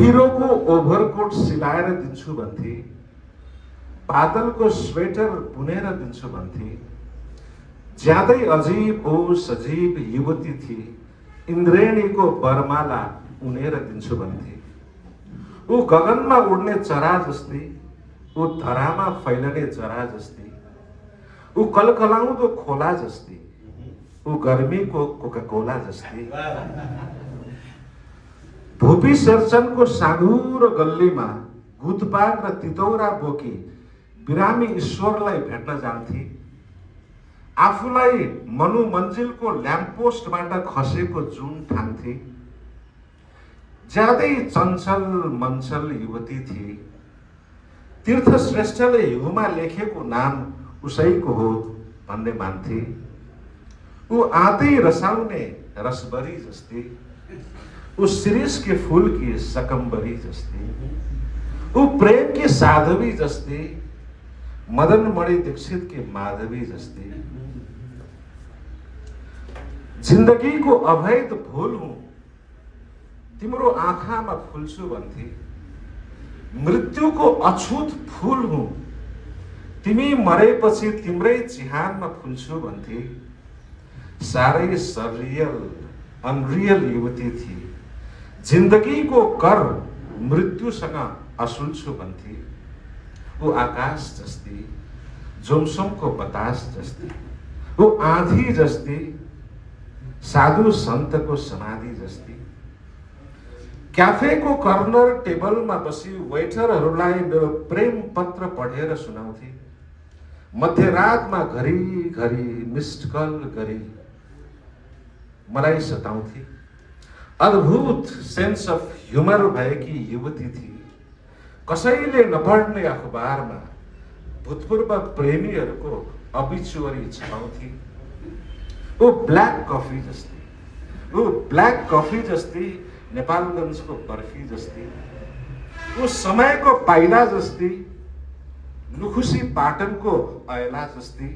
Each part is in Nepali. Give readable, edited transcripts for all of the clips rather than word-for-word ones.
हिरोको ओभरकोट सिलाएर दिन्छु भन्थे, बादलको स्वेटर बुनेर दिन्छु भन्थे। ज्यादै अजीब ओ सजीव युवती थिए, इन्द्रेणीको बरमाला उनेर दिन्छु भन्थे। ऊ गगनमा उड्ने चरा जस्तै, ऊ धरामा फैलने जरा जस्तै, ऊ कलकलाउँदो खोला जस्तै, ऊ गर्मीको कोकाकोला जस्तै। भूपी शेरचनको साँघुरो गल्लीमा गुतपाग र तितौरा बोकी बिरामी ईश्वरलाई भेट्न जान्थे। आफूलाई मनु मन्जिलको ल्याम्पपोस्टबाट खसेको जुन ठान्थे। ज्यादै चञ्चल मञ्चल युवती थिए, तीर्थ श्रेष्ठले हिउँमा लेखेको नाम उसैको हो भन्ने मान्थे। ऊ आँतै रसाउने रसबरी जस्तै, ऊ शिरीष के फूल की सकम्बरी जस्तै, ऊ प्रेम की साधवी जस्तै, मदन मणि दीक्षित के माधवी जस्तै। जिन्दगीको अवैध फूल हुँ, तिम्रो आँखामा फुल्छु भन्थे। मृत्युको अछुत फूल हुँ, तिमी मरेपछि तिम्रै चिहानमा फुल्छु भन्थे। साह्रै सररियल अनरियल युवती थिए, जिन्दगीको कर मृत्युसँग असुल्छु भन्थे। ऊ आकाश जस्ती, जोमसोमको बतास जस्ती, ऊ आँधी जस्ती, साधु सन्तको समाधि जस्ती। क्याफेको कर्नर टेबलमा बसी वेटरहरूलाई मेरो प्रेम पत्र पढेर सुनाउँथे। मध्यरातमा घरिघरि मिस्ड कल गरी मलाई सताउँथे। अद्भुत सेन्स अफ ह्युमर भएकी युवती थिए, कसैले नपढ्ने अखबारमा भूतपूर्व प्रेमीहरूको अबिचुअरी छपाउँथे। ऊ ब्ल्याक कफी जस्तै, ऊ ब्ल्याक कफी जस्तै, नेपालगञ्जको बर्फी जस्तै, ऊ समयको पाइला जस्तै, लुखुसी पाटनको ऐला जस्तै।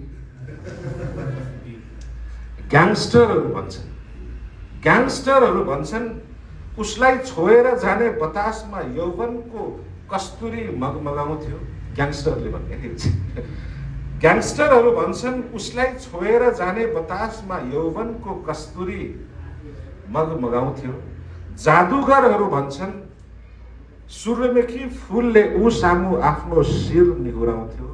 ग्याङ्स्टरहरू भन्छन् उसलाई छोएर जाने बतासमा यौवनको कस्तुरी मगमगाउँथ्यो। ग्याङ्स्टरले भन्ने ग्याङ्स्टरहरू भन्छन् उसलाई छोएर जाने बतासमा यौवनको कस्तुरी मगमगाउँथ्यो। जादुगरहरू भन्छन् सूर्यमुखी फूलले ऊ सामु आफ्नो शिर निहुराउँथ्यो।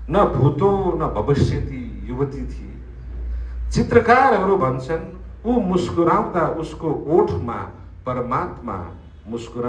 न भूतो न भविष्यती युवती थिए। चित्रकारहरू भन्छन् ऊ मुस्कुराउँदा उसको ओठमा परमात्मा मुस्कुरा